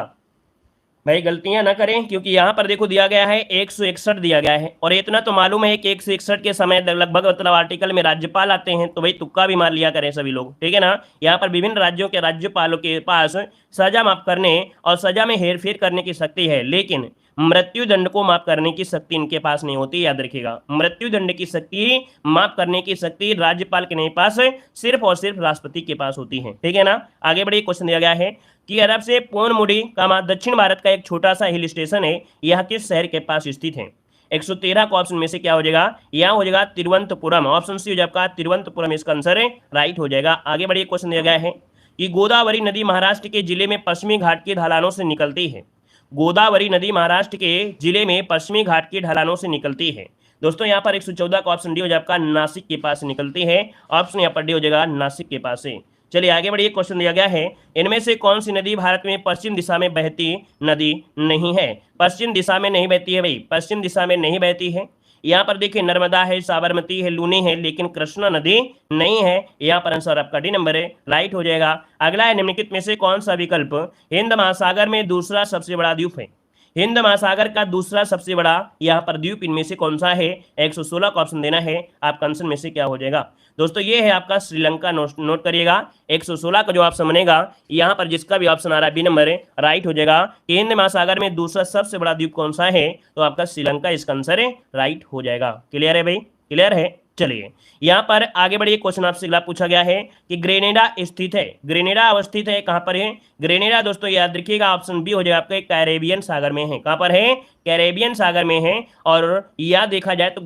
S1: भाई गलतियां ना करें, क्योंकि यहाँ पर देखो दिया गया है 161 दिया गया है, और इतना तो मालूम है कि 161 के समय लगभग मतलब आर्टिकल में राज्यपाल आते हैं, तो भाई तुक्का भी मार लिया करें सभी लोग। ठीक है ना। यहाँ पर विभिन्न राज्यों के राज्यपालों के पास सजा माफ करने और सजा में हेरफेर करने की शक्ति है, लेकिन मृत्यु दंड को माफ करने की शक्ति इनके पास नहीं होती, याद रखिएगा। मृत्यु दंड की शक्ति, माफ करने की शक्ति राज्यपाल के नहीं पास, सिर्फ और सिर्फ राष्ट्रपति के पास होती है। ठीक है ना। आगे बढ़िए, क्वेश्चन दिया गया है कि अरब से पोनमुडी दक्षिण भारत का एक छोटा सा हिल स्टेशन है, यह किस शहर के पास स्थित है? 113 का ऑप्शन में से क्या हो जाएगा? यहाँ हो जाएगा तिरुवनंतपुरम, ऑप्शन सी हो जाएगा तिरुवनंतपुरम, इसका आंसर है, राइट हो जाएगा। आगे बढ़िए, क्वेश्चन दिया गया है कि गोदावरी नदी महाराष्ट्र के जिले में पश्चिमी घाट की ढलानों से निकलती है। गोदावरी नदी महाराष्ट्र के जिले में पश्चिमी घाट की ढलानों से निकलती है। दोस्तों, यहाँ पर 114 का ऑप्शन डी हो जाएगा, नासिक के पास निकलती है, ऑप्शन यहाँ पर डी हो जाएगा, नासिक के पास है। चलिए आगे बढ़िए, क्वेश्चन दिया गया है इनमें से कौन सी नदी भारत में पश्चिम दिशा में बहती नदी नहीं है? पश्चिम दिशा में नहीं बहती है भाई, पश्चिम दिशा में नहीं बहती है। यहाँ पर देखिए नर्मदा है, साबरमती है, लूनी है, लेकिन कृष्णा नदी नहीं है। यहाँ पर आंसर आपका डी नंबर है, राइट हो जाएगा। अगला है निम्नलिखित में से कौन सा विकल्प हिंद महासागर में दूसरा सबसे बड़ा द्वीप है? हिंद महासागर का दूसरा सबसे बड़ा यहाँ पर द्वीप इनमें से कौन सा है? 116 का ऑप्शन देना है, आपका आंसर में से क्या हो जाएगा? दोस्तों, ये है आपका श्रीलंका। नोट करिएगा, 116 का जो ऑप्शन बनेगा यहाँ पर जिसका भी ऑप्शन आ रहा है बी नंबर है, राइट हो जाएगा कि हिंद महासागर में दूसरा सबसे बड़ा द्वीप कौन सा है? तो आपका श्रीलंका इसका आंसर है, राइट हो जाएगा। क्लियर है भाई? क्लियर है। चलिए यहाँ पर आगे बढ़िए, क्वेश्चन आपसे अगला पूछा गया है कि ग्रेनेडा स्थित है, ग्रेनेडा अवस्थित है कहाँ पर है? ग्रेनेडा दोस्तों याद रखिएगा, ऑप्शन बी हो जाएगा आपके कैरेबियन सागर में है। कहाँ पर है? कैरेबियन सागर में है। और यह देखा जाए तो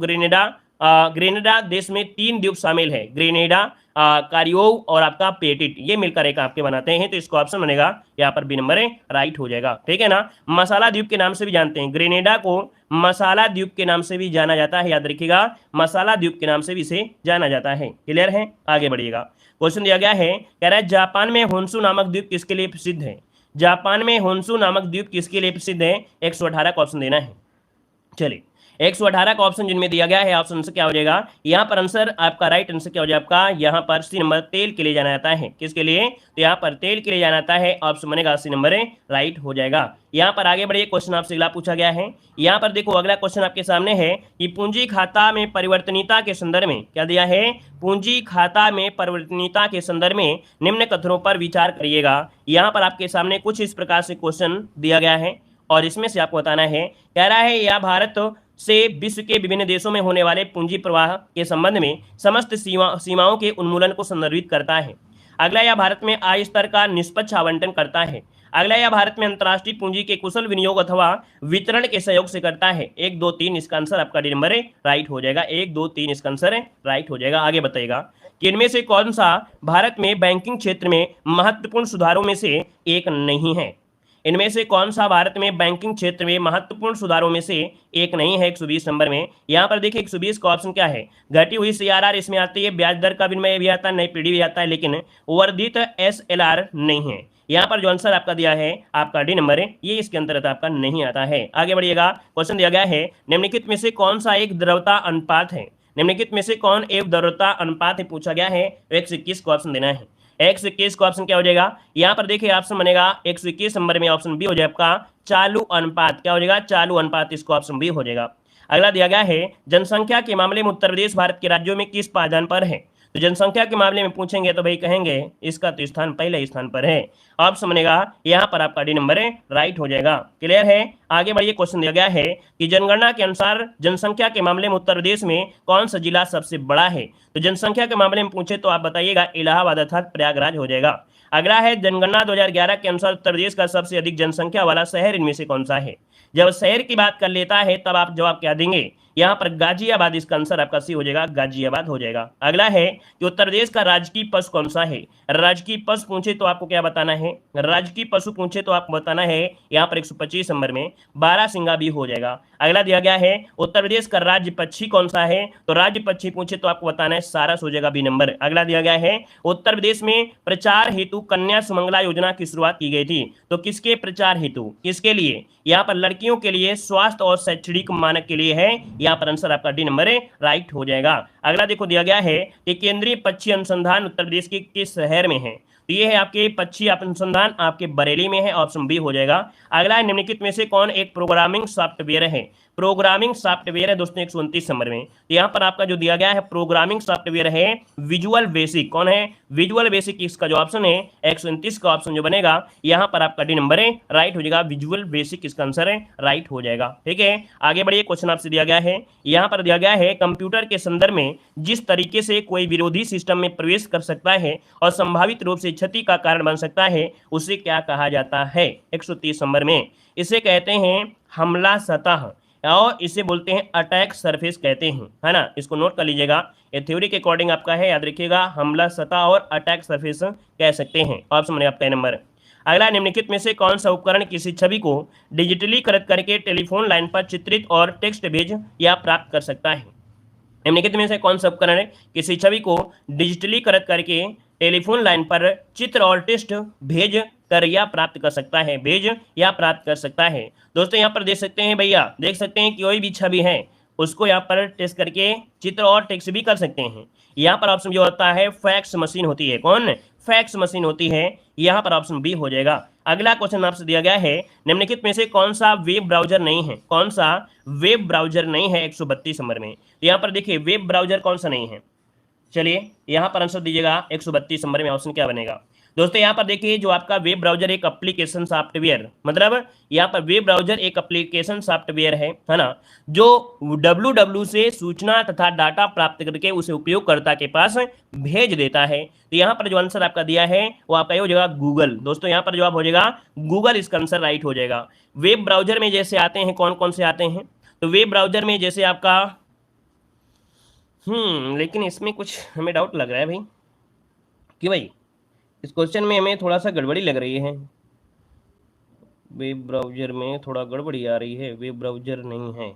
S1: ग्रेनेडा देश में 3 द्वीप शामिल है, ग्रेनेडा, कारियोव और आपका पेटिट, ये मिलकर एक आपके बनाते हैं, तो इसका ऑप्शन बनेगा यहाँ पर बी नंबर है, राइट हो जाएगा। ठीक है ना। मसाला द्वीप के नाम से भी जानते हैं, ग्रेनेडा को मसाला द्वीप के नाम से भी जाना जाता है, याद रखिएगा, मसाला द्वीप के नाम से भी इसे जाना जाता है। क्लियर है। आगे बढ़िएगा, क्वेश्चन दिया गया है, कह रहा है जापान में होन्शु नामक द्वीप किसके लिए प्रसिद्ध है? जापान में होन्शु नामक द्वीप किसके लिए प्रसिद्ध है? 118 का ऑप्शन देना है। चलिए 118 का ऑप्शन जिनमें दिया गया है, ऑप्शन से क्या हो जाएगा? यहाँ पर आंसर आपका राइट आंसर क्या हो जाएगा? आपका यहाँ पर सी नंबर, तेल के लिए जाना जाता है। किसके लिए? तो यहाँ पर तेल के लिए जाना जाता है, ऑप्शन बनेगा सी नंबर है, राइट हो जाएगा। यहाँ पर आगे बढ़िए, क्वेश्चन आपसे अगला पूछा गया है। यहाँ पर देखो अगला क्वेश्चन आपके सामने है कि पूंजी खाता में परिवर्तनीयता के संदर्भ में क्या दिया है? पूंजी खाता में परिवर्तनीयता के संदर्भ में निम्न कथनों पर विचार करिएगा। यहाँ पर आपके सामने कुछ इस प्रकार से क्वेश्चन दिया गया है और इसमें से आपको बताना है। कह रहा है यह भारत से विश्व के विभिन्न देशों में होने वाले पूंजी प्रवाह के संबंध में समस्त सीमाओं के उन्मूलन को संदर्भित करता है। अगला, यह भारत में आय स्तर का निष्पक्ष आवंटन करता है। अगला, यह भारत में अंतर्राष्ट्रीय पूंजी के कुशल विनियोग अथवा वितरण के सहयोग से करता है। 1 2 3 इसका आंसर आपका डी नंबर राइट हो जाएगा। 1 2 3 इसका आंसर राइट हो जाएगा। आगे बताइएगा कि इनमें से कौन सा भारत में बैंकिंग क्षेत्र में महत्वपूर्ण सुधारों में से एक नहीं है। इनमें से कौन सा भारत में बैंकिंग क्षेत्र में महत्वपूर्ण सुधारों में से एक नहीं है। 120 नंबर में यहाँ पर देखिए 120 का ऑप्शन क्या है, घटी हुई CRR इसमें आती है, ब्याज दर का विनिमय भी आता है, नई पीढ़ी भी आता है, लेकिन वर्धित SLR नहीं है। यहाँ पर जो आंसर आपका दिया है आपका डी नंबर ये इसके अंतर्गत आपका नहीं आता है। आगे बढ़िएगा, क्वेश्चन दिया गया है निम्नलिखित में से कौन सा एक द्रव्यता अनुपात है। निम्नलिखित में से कौन एक द्रव्यता अनुपात है पूछा गया है। 121 को ऑप्शन देना है। 121 का ऑप्शन क्या हो जाएगा, यहाँ पर देखिए ऑप्शन बनेगा 121 नंबर में ऑप्शन बी हो जाएगा आपका चालू अनुपात। क्या हो जाएगा, चालू अनुपात, इसको ऑप्शन बी हो जाएगा। अगला दिया गया है जनसंख्या के मामले में उत्तर प्रदेश भारत के राज्यों में किस पायदान पर है। तो जनसंख्या के मामले में पूछेंगे तो भाई कहेंगे इसका तो स्थान पहले स्थान पर है। ऑप्शन बनेगा यहाँ पर आपका डी नंबर राइट हो जाएगा। क्लियर है। आगे बढ़िए, क्वेश्चन दिया गया है कि जनगणना के अनुसार जनसंख्या के मामले में उत्तर प्रदेश में कौन सा जिला सबसे बड़ा है। तो जनसंख्या के मामले में पूछे तो आप बताइएगा इलाहाबाद अर्थात प्रयागराज हो जाएगा। अगला है जनगणना 2011 के अनुसार उत्तर प्रदेश का सबसे अधिक जनसंख्या वाला शहर इनमें से कौन सा है। जब शहर की बात कर लेता है तब आप जवाब क्या देंगे, यहाँ पर गाजियाबाद, इसका आंसर आपका सी हो जाएगा, गाजियाबाद हो जाएगा। अगला है कि उत्तर प्रदेश का राजकीय पशु कौन सा है। राजकीय पशु पूछे तो आपको क्या बताना है, राजकीय पशु पूछे तो आपको बताना है यहाँ पर 125 नंबर में बारहसिंगा भी हो जाएगा। अगला दिया गया है उत्तर प्रदेश का राज्य पक्षी कौन सा है। तो राज्य पक्षी पूछे तो आपको बताना है सारस हो जाएगा, बी नंबर। अगला दिया गया है उत्तर प्रदेश में प्रचार हेतु कन्या सुमंगला योजना की शुरुआत की गई थी। तो किसके प्रचार हेतु, किसके लिए, यहाँ पर लड़कियों के लिए स्वास्थ्य और शैक्षणिक मानक के लिए है। यहाँ पर आंसर आपका डी नंबर राइट हो जाएगा। अगला देखो दिया गया है कि केंद्रीय पक्षी अनुसंधान उत्तर प्रदेश के किस शहर में है। तो ये है आपके पक्षी अनुसंधान आपके बरेली में है, ऑप्शन बी हो जाएगा। अगला है निम्नलिखित में से कौन एक प्रोग्रामिंग सॉफ्टवेयर है। प्रोग्रामिंग सॉफ्टवेयर है दोस्तों 129 नंबर में। तो यहाँ पर आपका जो दिया गया है प्रोग्रामिंग सॉफ्टवेयर है विजुअल बेसिक। कौन है, विजुअल बेसिक। इसका जो ऑप्शन है 129 का ऑप्शन जो बनेगा यहाँ पर आपका डी नंबर राइट हो जाएगा, विजुअल बेसिक इसका आंसर है राइट हो जाएगा। ठीक है, आगे बढ़िए, क्वेश्चन आपसे दिया गया है, यहाँ पर दिया गया है कंप्यूटर के संदर्भ में जिस तरीके से कोई विरोधी सिस्टम में प्रवेश कर सकता है और संभावित रूप से क्षति का कारण बन सकता है उसे क्या कहा जाता है। 130 नंबर में इसे कहते हैं हमला सतह और इसे बोलते हैं अटैक सरफेस कहते हैं, है ना। इसको नोट कर लीजिएगा, ये थ्योरी के अकॉर्डिंग आपका है, याद रखिएगा हमला सतह और अटैक सरफेस कह सकते हैं। ऑप्शन में आपका नंबर। अगला, निम्नलिखित में से कौन सा उपकरण किसी छवि को डिजिटलीकृत करके टेलीफोन लाइन पर चित्रित और टेक्स्ट भेज या प्राप्त कर सकता है। निम्नलिखित में से कौन सा उपकरण है किसी छवि को डिजिटलीकृत करके टेलीफोन लाइन पर चित्र और टेक्स्ट भेज कर या प्राप्त कर सकता है, भेज या प्राप्त कर सकता है। दोस्तों यहाँ पर देख सकते हैं भैया, देख सकते हैं कि कोई भी छवि है उसको यहाँ पर टेस्ट करके चित्र और टेक्स्ट भी कर सकते हैं। यहाँ पर ऑप्शन जो होता है फैक्स मशीन होती है। कौन, फैक्स मशीन होती है। यहाँ पर ऑप्शन बी हो जाएगा। अगला क्वेश्चन आपसे दिया गया है निम्नलिखित में से कौन सा वेब ब्राउजर नहीं है। कौन सा वेब ब्राउजर नहीं है 132 नंबर में। यहाँ पर देखिए वेब ब्राउजर कौन सा नहीं है, चलिए यहाँ पर आंसर दीजिएगा 132 नंबर में ऑप्शन क्या बनेगा। दोस्तों यहाँ पर देखिए जो आपका वेब ब्राउजर एक एप्लीकेशन सॉफ्टवेयर, मतलब यहाँ पर वेब ब्राउजर एक एप्लीकेशन सॉफ्टवेयर है ना, जो www से सूचना तथा डाटा प्राप्त करके उसे उपयोगकर्ता के पास भेज देता है। तो यहाँ पर जो आंसर आपका दिया है वो आपका हो जाएगा गूगल। दोस्तों यहाँ पर जवाब हो जाएगा गूगल, इसका आंसर राइट हो जाएगा। वेब ब्राउजर में जैसे आते हैं कौन कौन से आते हैं, तो वेब ब्राउजर में जैसे आपका लेकिन इसमें कुछ हमें डाउट लग रहा है भाई, कि भाई इस क्वेश्चन में हमें थोड़ा सा गड़बड़ी लग रही है। वेब ब्राउजर में थोड़ा गड़बड़ी आ रही है, वेब ब्राउजर नहीं है।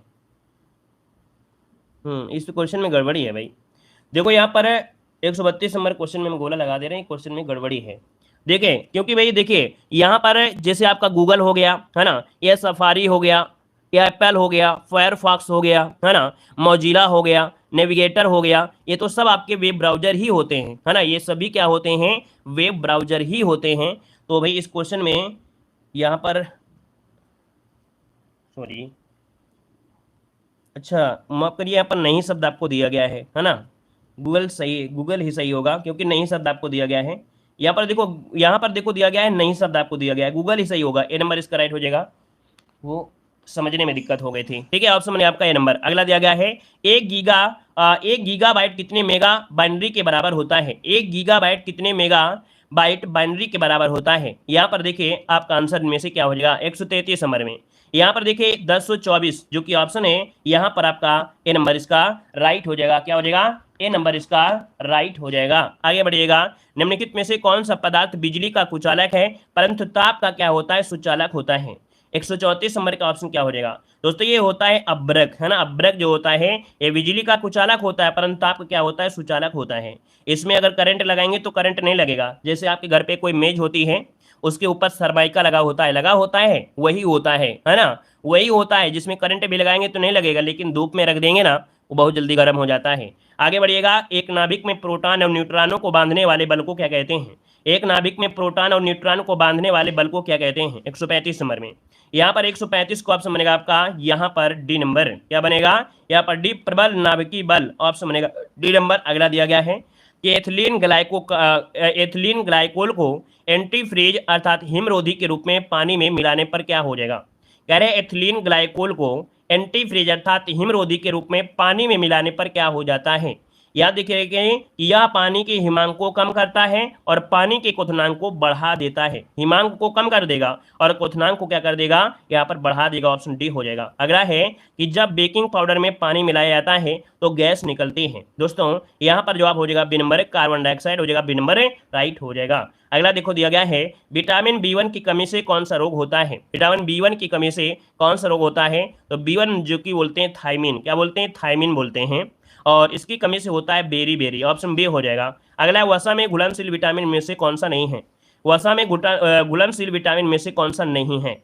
S1: इस क्वेश्चन में गड़बड़ी है भाई। देखो यहाँ पर 132 नंबर क्वेश्चन में हम गोला लगा दे रहे हैं, क्वेश्चन में गड़बड़ी है। देखिए क्योंकि भाई देखिए यहाँ पर जैसे आपका गूगल हो गया है ना, यह सफारी हो गया, या एप्पल हो गया, फायरफॉक्स हो गया, है ना, मोजिला हो गया, नेविगेटर हो गया, ये तो सब आपके वेब ब्राउजर ही होते हैं, है ना। ये सभी क्या होते हैं, वेब ब्राउजर ही होते हैं। तो भाई इस क्वेश्चन में यहाँ पर सॉरी, अच्छा माफ करिए, यहाँ पर नहीं शब्द आपको दिया गया है ना। गूगल सही, गूगल ही सही होगा क्योंकि नहीं शब्द आपको दिया गया है। यहाँ पर देखो दिया गया है नहीं शब्द आपको दिया गया है, गूगल ही सही होगा। ए नंबर इसका राइट हो जाएगा, वो समझने में दिक्कत हो गई थी। ठीक है, ऑप्शन में आपका ए नंबर। अगला दिया गया है 1 गीगाबाइट कितने मेगा बाइनरी के बराबर होता है। 1 गीगाबाइट कितने मेगा बाइट बाइनरी के बराबर होता है। यहाँ पर देखिए आपका आंसर इनमें से क्या हो जाएगा 133 नंबर में। यहाँ पर देखिए 1024 जो कि ऑप्शन है, यहाँ पर आपका ए नंबर इसका राइट हो जाएगा। क्या हो जाएगा? ए नंबर इसका राइट हो जाएगा। आगे बढ़िएगा, निम्नलिखित में से कौन सा पदार्थ बिजली का कुचालक है परंतु ताप का क्या होता है? सुचालक होता है। 134 नंबर का ऑप्शन क्या हो जाएगा दोस्तों? ये होता है अभ्रक, है ना। अभ्रक जो होता है ये बिजली का कुचालक होता है परंतु ताप का क्या होता है? सुचालक होता है। इसमें अगर करंट लगाएंगे तो करंट नहीं लगेगा। जैसे आपके घर पे कोई मेज होती है, उसके ऊपर सरमाइका लगा होता है, वही होता है ना। वही होता है जिसमें करंट भी लगाएंगे तो नहीं लगेगा, लेकिन धूप में रख देंगे ना, वो बहुत जल्दी गर्म हो जाता है। आगे बढ़िएगा, एक नाभिक में प्रोटॉन और न्यूट्रॉनों को बांधने वाले बल को क्या कहते हैं? एक नाभिक में प्रोटॉन और न्यूट्रॉन को बांधने वाले बल को क्या कहते हैं? 135 नंबर में। यहाँ पर 135 को ऑप्शन बनेगा आपका, यहाँ पर डी नंबर। क्या बनेगा? यहाँ पर डी, प्रबल नाभिकीय बल, ऑप्शन बनेगा डी नंबर। अगला दिया गया है कि एथिलीन ग्लाइकोल को एंटी फ्रीज अर्थात हिमरोधी के रूप में पानी में मिलाने पर क्या हो जाएगा? कह रहे एथिलीन ग्लाइकोल को एंटी फ्रीज अर्थात हिमरोधी के रूप में पानी में मिलाने पर क्या हो जाता है? याद देखिए कि यह पानी के हिमांक को कम करता है और पानी के क्वथनांक को बढ़ा देता है। हिमांक को कम कर देगा और क्वथनांक को क्या कर देगा? यहाँ पर बढ़ा देगा। ऑप्शन डी हो जाएगा। अगला है कि जब बेकिंग पाउडर में पानी मिलाया जाता है तो गैस निकलती है। दोस्तों यहाँ पर जवाब हो जाएगा बी नंबर, कार्बन डाइऑक्साइड हो जाएगा। बी नंबर राइट हो जाएगा। अगला देखो दिया गया है, विटामिन B1 की कमी से कौन सा रोग होता है? विटामिन B1 की कमी से कौन सा रोग होता है? तो B1 जो कि बोलते हैं थायमिन, क्या बोलते हैं? थायमिन बोलते हैं, और इसकी कमी से होता है बेरी। ऑप्शन बी हो जाएगा। अगला है, वसा में घुलनशील विटामिन में से कौन सा नहीं है? वसा में घुलनशील विटामिन में से कौन सा नहीं है?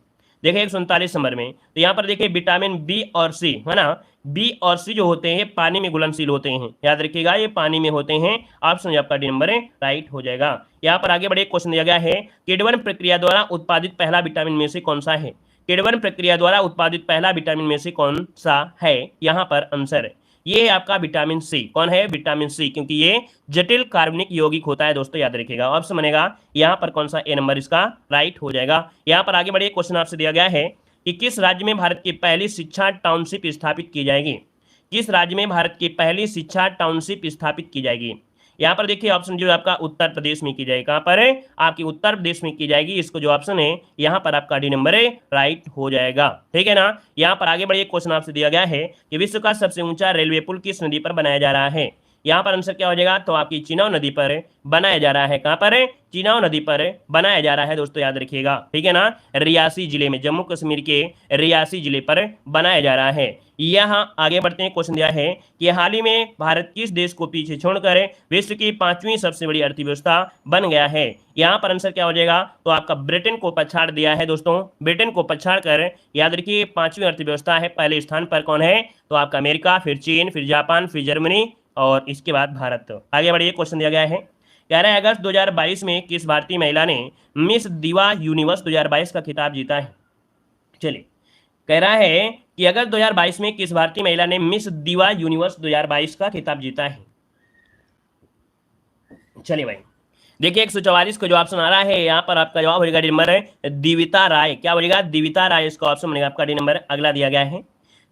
S1: देखिए 147 नंबर में, तो यहाँ पर देखिए विटामिन बी और सी, है ना। बी और सी जो होते हैं पानी में घुलनशील होते हैं, याद रखिएगा ये पानी में होते हैं। ऑप्शन आपका डी नंबर राइट हो जाएगा। यहाँ पर आगे बढ़े, क्वेश्चन दिया गया है, किडवन प्रक्रिया द्वारा उत्पादित पहला विटामिन में से कौन सा है? किडवन प्रक्रिया द्वारा उत्पादित पहला विटामिन में से कौन सा है? यहाँ पर आंसर ये है आपका विटामिन सी। कौन है? विटामिन सी, क्योंकि ये जटिल कार्बनिक यौगिक होता है दोस्तों, याद रखिएगा। ऑप्शन बनेगा यहाँ पर कौन सा? ए नंबर इसका राइट हो जाएगा। यहाँ पर आगे बढ़िए, क्वेश्चन आपसे दिया गया है कि किस राज्य में भारत की पहली शिक्षा टाउनशिप स्थापित की जाएगी? किस राज्य में भारत की पहली शिक्षा टाउनशिप स्थापित की जाएगी? यहाँ पर देखिए ऑप्शन जो आपका उत्तर प्रदेश में की जाएगी। कहाँ पर है? आपकी उत्तर प्रदेश में की जाएगी। इसको जो ऑप्शन है यहाँ पर आपका डी नंबर राइट हो जाएगा। ठीक है ना। यहाँ पर आगे बढ़िए, क्वेश्चन आपसे दिया गया है कि विश्व का सबसे ऊंचा रेलवे पुल किस नदी पर बनाया जा रहा है? यहाँ पर आंसर क्या हो जाएगा? तो आपकी चिनाव नदी पर बनाया जा रहा है। कहाँ पर? चिनाव नदी पर बनाया जा रहा है दोस्तों, याद रखिएगा। ठीक है ना। रियासी जिले में, जम्मू कश्मीर के रियासी जिले पर बनाया जा रहा है। यहाँ आगे बढ़ते हैं, क्वेश्चन दिया है कि हाल ही में भारत किस देश को पीछे छोड़कर विश्व की 5वीं सबसे बड़ी अर्थव्यवस्था बन गया है? यहाँ पर आंसर क्या हो जाएगा? तो आपका ब्रिटेन को पछाड़ दिया है दोस्तों। ब्रिटेन को पछाड़ कर याद रखिए 5वीं अर्थव्यवस्था है। पहले स्थान पर कौन है? तो आपका अमेरिका, फिर चीन, फिर जापान, फिर जर्मनी और इसके बाद भारत। आगे बढ़िए, क्वेश्चन दिया गया है, कह रहा है अगस्त 2022 में किस भारतीय महिला ने मिस दिवा यूनिवर्स 2022 का खिताब जीता है? चलिए, कह रहा है कि अगस्त 2022 में किस भारतीय महिला ने मिस दिवा यूनिवर्स 2022 का खिताब जीता है? चलिए भाई, देखिए 144 को जो ऑप्शन आ रहा है यहाँ पर आपका जवाब हो जाएगा डी नंबर दिविता राय। क्या बोलेगा? दिविता राय, इसका ऑप्शन बनेगा आपका डी नंबर। अगला दिया गया है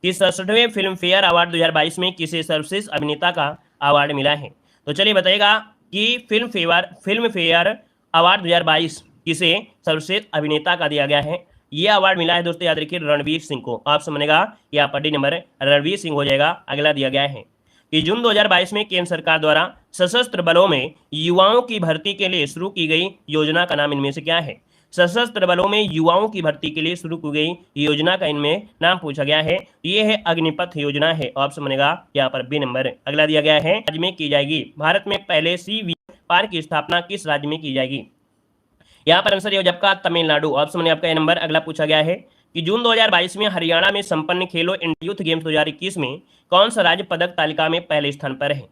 S1: कि 67वें फिल्म फेयर अवार्ड 2022 में किसे सर्वश्रेष्ठ अभिनेता का अवार्ड मिला है? तो चलिए बताइएगा कि फिल्म फेयर अवार्ड 2022 किसे सर्वश्रेष्ठ अभिनेता का दिया गया है? ये अवार्ड मिला है दोस्तों, याद रखिए रणवीर सिंह को। ऑप्शन बनेगा यहाँ पर डी नंबर रणवीर सिंह हो जाएगा। अगला दिया गया है कि जून 2022 में केंद्र सरकार द्वारा सशस्त्र बलों में युवाओं की भर्ती के लिए शुरू की गई योजना का नाम इनमें से क्या है? सशस्त्र बलों में युवाओं की भर्ती के लिए शुरू की गई योजना का इनमें नाम पूछा गया है। ये है अग्निपथ योजना है। ऑप्शन बनेगा यहाँ पर बी नंबर। अगला दिया गया है, राज्य में की जाएगी भारत में पहले CV पार्क की स्थापना किस राज्य में की जाएगी? यहाँ पर आंसर ये हो जाएगा तमिलनाडु। ऑप्शन बनेगा आपका ए नंबर। अगला पूछा गया है कि जून 2022 में हरियाणा में संपन्न खेलो इंडिया यूथ गेम्स 2021 में कौन सा राज्य पदक तालिका में पहले स्थान पर है?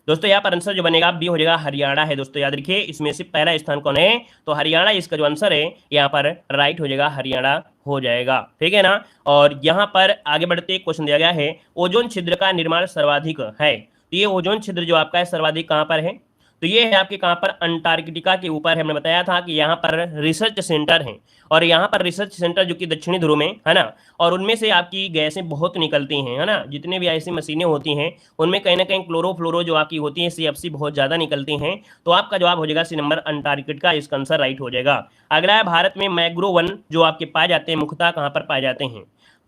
S1: दोस्तों यहाँ पर आंसर जो बनेगा बी हो जाएगा, हरियाणा है दोस्तों, याद रखिए। इसमें से पहला स्थान कौन है? तो हरियाणा, इसका जो आंसर है यहाँ पर राइट हो जाएगा, हरियाणा हो जाएगा। ठीक है ना। और यहाँ पर आगे बढ़ते क्वेश्चन दिया गया है, ओजोन छिद्र का निर्माण सर्वाधिक है। तो ये ओजोन छिद्र जो आपका है सर्वाधिक कहाँ पर है? तो ये है आपके कहाँ पर, अंटार्कटिका के ऊपर है। हमने बताया था कि यहाँ पर रिसर्च सेंटर है, और यहाँ पर रिसर्च सेंटर जो कि दक्षिणी ध्रुव में है ना, और उनमें से आपकी गैसें बहुत निकलती हैं, है ना। जितने भी ऐसी मशीनें होती हैं उनमें कहीं ना कहीं क्लोरोफ्लोरो जो आपकी होती है, CFC बहुत ज़्यादा निकलती हैं। तो आपका जवाब हो जाएगा सी नंबर, अंटार्कटिका, इसका आंसर राइट हो जाएगा। अगला है, भारत में मैंग्रोव वन जो आपके पाए जाते हैं मुख्यतः कहाँ पर पाए जाते हैं?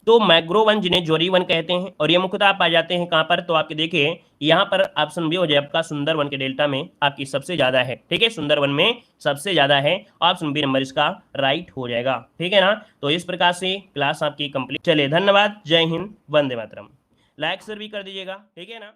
S1: तो मैंग्रोव वन जिन्हें ज्वारी वन कहते हैं, और ये मुख्यतः पाए जाते हैं कहाँ पर? तो आपके देखिए यहाँ पर ऑप्शन बी हो जाए आपका, सुंदरवन के डेल्टा में आपकी सबसे ज्यादा है। ठीक है, सुंदरवन में सबसे ज्यादा है, ऑप्शन बी नंबर इसका राइट हो जाएगा। ठीक है ना। तो इस प्रकार से क्लास आपकी कंप्लीट। चलिए, धन्यवाद, जय हिंद, वंदे मातरम। लाइक शेयर भी कर दीजिएगा। ठीक है ना।